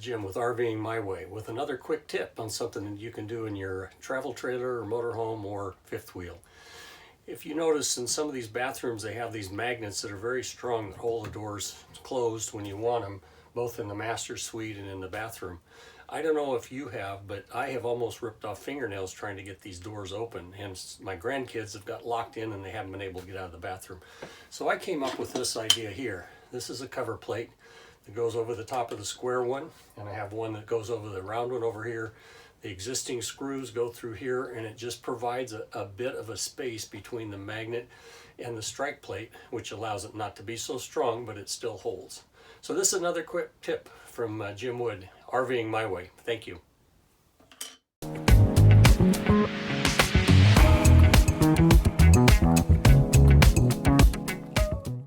Jim with RVing My Way with another quick tip on something that you can do in your travel trailer or motorhome or fifth wheel. If you notice in some of these bathrooms they have these magnets that are very strong that hold the doors closed when you want them, both in the master suite and in the bathroom. I don't know if you have, but I have almost ripped off fingernails trying to get these doors open, and my grandkids have got locked in and they haven't been able to get out of the bathroom. So I came up with this idea here. This is a cover plate that goes over the top of the square one, and I have one that goes over the round one over here. The existing screws go through here, and it just provides a bit of a space between the magnet and the strike plate, which allows it not to be so strong, but it still holds. So this is another quick tip from Jim Wood, RVing My Way. Thank you.